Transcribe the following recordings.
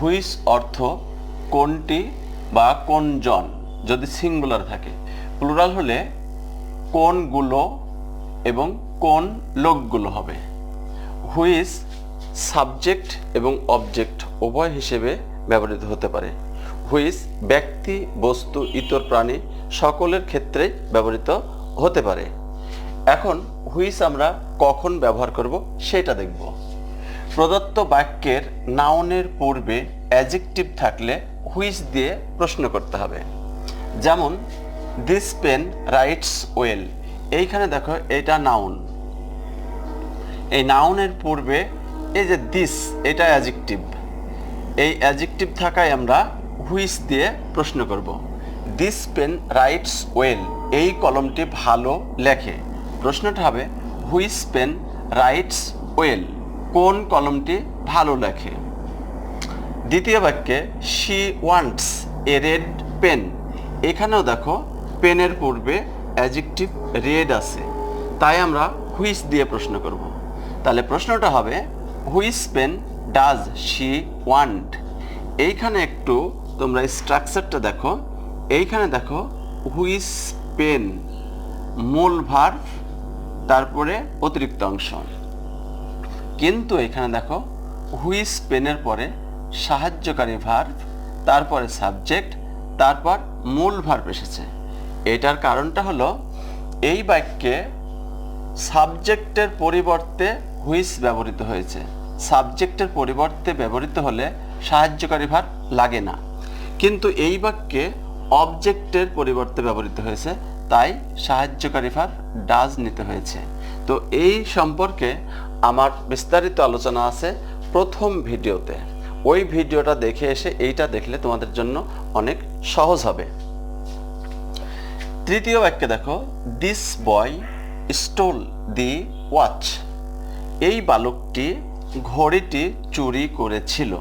Which অর্থ কোনটি বা কোনজন যদি সিঙ্গুলার থাকে, প্লুরাল হলে কোনগুলো এবং কোন লোকগুলো হবে। হুইচ সাবজেক্ট এবং অবজেক্ট উভয় হিসেবে ব্যবহৃত হতে পারে। হুইচ ব্যক্তি, বস্তু, ইতর প্রাণী সকলের ক্ষেত্রেই ব্যবহৃত হতে পারে। এখন হুইচ আমরা কখন ব্যবহার করব সেটা দেখব। প্রদত্ত বাক্যের নাউনের পূর্বে অ্যাডজেক্টিভ থাকলে হুইচ দিয়ে প্রশ্ন করতে হবে। যেমন দিস পেন রাইটস ওয়েল, এইখানে দেখো এটা নাউন, এই নাউনের পূর্বে এই যে দিস, এটা অ্যাডজেক্টিভ, এই অ্যাডজেক্টিভ থাকায় আমরা হুইচ দিয়ে প্রশ্ন করব। দিস পেন রাইটস ওয়েল, এই কলমটি ভালো লেখে। প্রশ্নটা হবে হুইচ পেন রাইটস ওয়েল, কোন কলমটি ভালো লেখে। দ্বিতীয় বাক্যে she wants a red pen, এখানেও দেখো পেনের পূর্বে অ্যাডজেক্টিভ রেড আছে, তাই আমরা হুইচ দিয়ে প্রশ্ন করব। তাহলে প্রশ্নটা হবে which pen does she want. এইখানে একটু তোমরা স্ট্রাকচারটা দেখো, এইখানে দেখো হুইচ পেন মূল ভার্ব, তারপরে অতিরিক্ত অংশ, কিন্তু এখানে দেখো হুইচ পেনের পরে সাহায্যকারী ভার্ব, তারপরে সাবজেক্ট, তারপর মূল ভার্ব এসেছে। এটার কারণটা হলো এই বাক্যে সাবজেক্টের পরিবর্তে হুইচ ব্যবহৃত হয়েছে। সাবজেক্টের পরিবর্তে ব্যবহৃত হলে সাহায্যকারী ভার্ব লাগে না, কিন্তু এই বাক্যে অবজেক্টের পরিবর্তে ব্যবহৃত হয়েছে, তাই সাহায্যকারী ভার্ব ডাজ নিতে হয়েছে। তো এই সম্পর্কে আমার বিস্তারিত আলোচনা আছে প্রথম ভিডিওতে, ওই ভিডিওটা দেখে এসে এইটা দেখলে তোমাদের জন্য অনেক সহজ হবে। তৃতীয় বাক্যে দেখো this boy stole the watch, এই বালকটি ঘড়িটি চুরি করেছিল।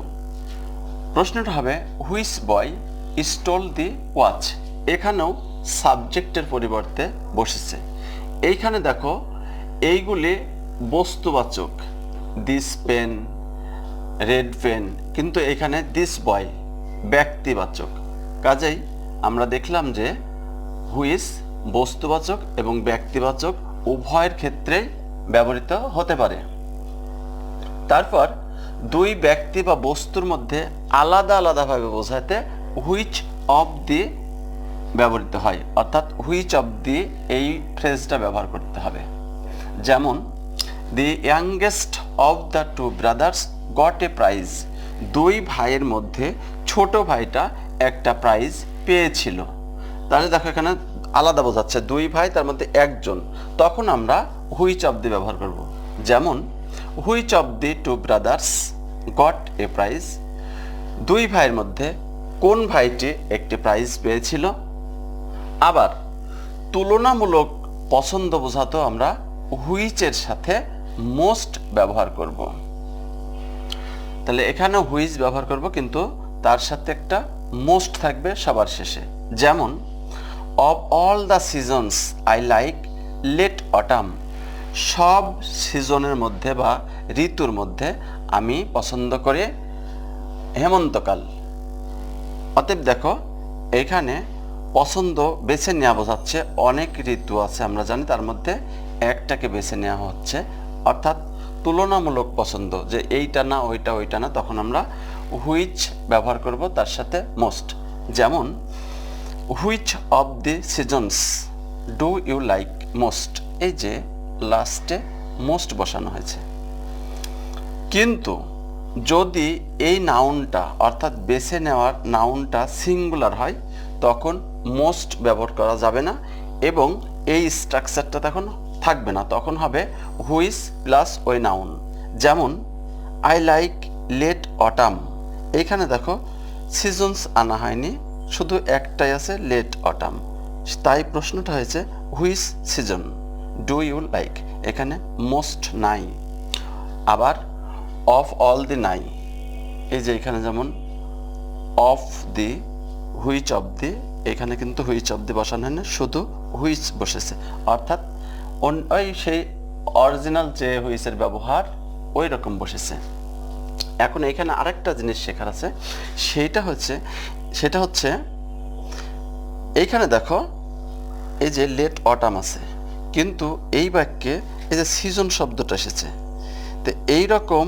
প্রশ্নটা হবে which boy stole the watch, এখানেও সাবজেক্টের পরিবর্তে বসেছে। এইখানে দেখো এইগুলি বস্তুবাচক, দিস পেন, রেড পেন, কিন্তু এখানে দিস বয় ব্যক্তিবাচক। কাজেই আমরা দেখলাম যে হুইচ বস্তুবাচক এবং ব্যক্তিবাচক উভয়ের ক্ষেত্রেই ব্যবহৃত হতে পারে। তারপর দুই ব্যক্তি বা বস্তুর মধ্যে আলাদা আলাদাভাবে বোঝাতে হুইচ অফ দি ব্যবহৃত হয়, অর্থাৎ হুইচ অফ দি এই ফ্রেজটা ব্যবহার করতে হবে। যেমন the youngest of the two brothers got a prize, দুই ভাইয়ের মধ্যে ছোট ভাইটা একটা প্রাইজ পেয়েছিল। তাহলে দেখো এখানে আলাদা বোঝাচ্ছে, দুই ভাই তার মধ্যে একজন, তখন আমরা হুইচ অফ দি ব্যবহার করব। যেমন which of the two brothers got a prize, দুই ভাইয়ের মধ্যে কোন ভাইটি একটি প্রাইজ পেয়েছিল। আবার তুলনামূলক পছন্দ বোঝাতেও আমরা হুইচের সাথে মোস্ট ব্যবহার করব। তাহলে এখানে হুইচ ব্যবহার করব, কিন্তু তার সাথে একটা মোস্ট থাকবে সবার শেষে। যেমন of all the seasons I like late autumn, সব সিজনের মধ্যে বা ঋতুর মধ্যে আমি পছন্দ করি হেমন্তকাল। অতএব দেখো এখানে পছন্দ বেছে নেওয়া বোঝাচ্ছে, অনেক ঋতু আছে আমরা জানি, তার মধ্যে একটাকে বেছে নেওয়া হচ্ছে, অর্থাৎ তুলনামূলক পছন্দ, যে এইটা না ওইটা, ওইটা না, তখন আমরা হুইচ ব্যবহার করব তার সাথে মোস্ট। যেমন which of the seasons do you like most, এই যে লাস্টে মোস্ট বসানো হয়েছে। কিন্তু যদি এই নাউনটা অর্থাৎ বেছে নেওয়ার নাউনটা সিঙ্গুলার হয়, তখন মোস্ট ব্যবহার করা যাবে না এবং এই স্ট্রাকচারটা তখন থাকবে না, তখন হবে হুইচ প্লাস ওই নাউন। যেমন আই লাইক লেট অটাম, এইখানে দেখো সিজনস আনা হয়নি, শুধু একটাই আছে লেট অটাম, তাই প্রশ্নটা হয়েছে which season do you like, এখানে মোস্ট নাই। আবার অফ অল দি নাই, এই যে এখানে যেমন অফ দি, হুইচ অফ দি, এখানে কিন্তু হুইচ অফ দি বসানো হয় না, শুধু হুইচ বসেছে, অর্থাৎ ওই সেই অরিজিনাল যে হুইচের ব্যবহার ওই রকম বসেছে। এখন এখানে আরেকটা জিনিস শেখার আছে, সেটা হচ্ছে এইখানে দেখো এই যে লেট অটাম আছে, কিন্তু এই বাক্যে এই যে সিজন শব্দটা এসেছে। তো এইরকম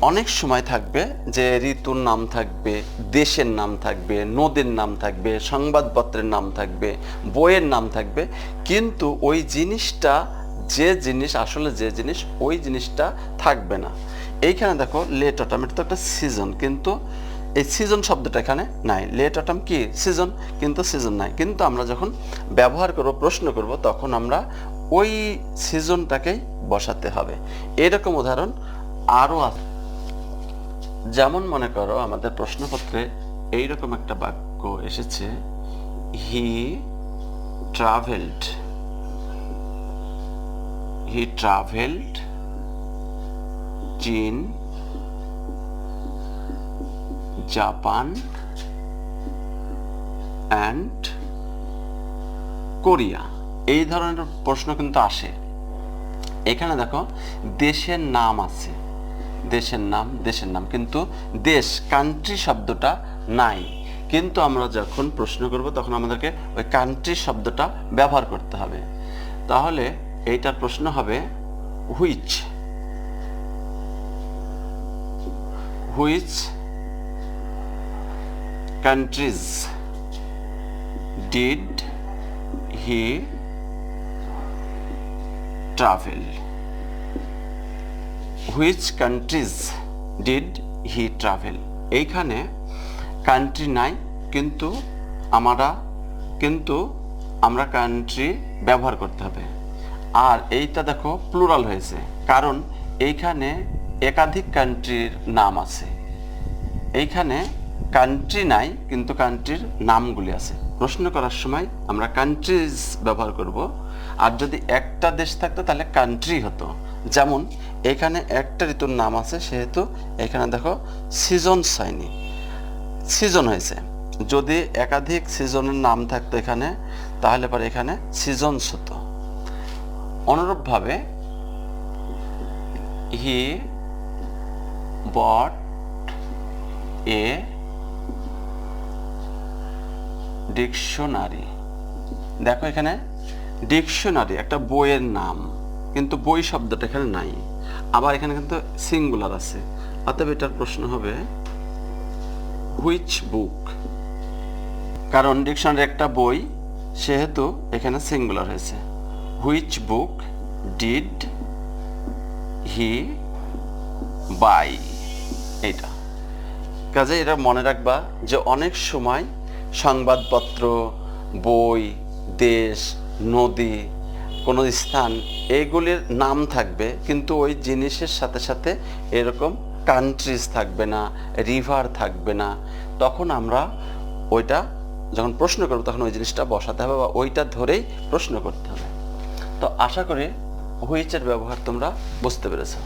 অনেক সময় থাকবে যে ঋতুর নাম থাকবে, দেশের নাম থাকবে, নদীর নাম থাকবে, সংবাদপত্রের নাম থাকবে, বইয়ের নাম থাকবে, কিন্তু ওই জিনিসটা যে জিনিস ওই জিনিসটা থাকবে না। এইখানে দেখো লেট অটাম, এটা তো একটা সিজন, কিন্তু এই সিজন শব্দটা এখানে নাই। লেট অটাম কি সিজন, কিন্তু সিজন নাই। কিন্তু আমরা যখন ব্যবহার করব, প্রশ্ন করব, তখন আমরা ওই সিজনটাকেই বসাতে হবে। এরকম উদাহরণ আরও আছে। যেমন মনে করো আমাদের প্রশ্নপত্রে এইরকম একটা বাক্য এসেছে, হি ট্রাভেলড চীন, জাপান অ্যান্ড কোরিয়া। এই ধরনের প্রশ্ন কিন্তু আসে। এখানে দেখো দেশের নাম আছে, দেশের নাম, কিন্তু দেশ কান্ট্রি শব্দটা নাই। কিন্তু আমরা যখন প্রশ্ন করব তখন আমাদেরকে ওই কান্ট্রি শব্দটা ব্যবহার করতে হবে। তাহলে এইটার প্রশ্ন হবে which countries did he travel? Which countries did he travel? এইখানে কান্ট্রি নাই, কিন্তু আমরা কান্ট্রি ব্যবহার করতে হবে। আর এইটা দেখো প্লুরাল হয়েছে, কারণ এইখানে একাধিক কান্ট্রির নাম আছে। এইখানে কান্ট্রি নাই, কিন্তু কান্ট্রির নামগুলি আছে। প্রশ্ন করার সময় আমরা কান্ট্রিজ ব্যবহার করব, আর যদি একটা দেশ থাকতো তাহলে কান্ট্রি হতো। যেমন এখানে একটা ঋতুর নাম আছে, সেহেতু এখানে দেখো সিজনস হয়নি, সিজন হয়েছে। যদি একাধিক সিজনের নাম থাকতো এখানে, তাহলে পরে এখানে সিজনস হতো। অনুরূপভাবে হি বট এ ডিকশনারি। দেখো এখানে ডিকশনারি একটা বইয়ের নাম, কিন্তু বই শব্দটা এখানে নাই। আবার এখানে কিন্তু সিঙ্গুলার আছে, অতএব এটার প্রশ্ন হবে হুইচ বুক। কারণ ডিকশনারি একটা বই, সেহেতু এখানে সিঙ্গুলার হয়েছে। Which book did he buy. এইটা কাজে এটা মনে রাখবা যে অনেক সময় সংবাদপত্র, বই, দেশ, নদী, কোনো স্থান, এগুলির নাম থাকবে, কিন্তু ওই জিনিসের সাথে সাথে এরকম কান্ট্রিজ থাকবে না, রিভার থাকবে না। তখন আমরা ওইটা যখন প্রশ্ন করব তখন ওই জিনিসটা বসাতে হবে, বা ওইটা ধরেই প্রশ্ন করতে হবে। তো আশা করি হুইচের ব্যবহার তোমরা বুঝতে পেরেছো।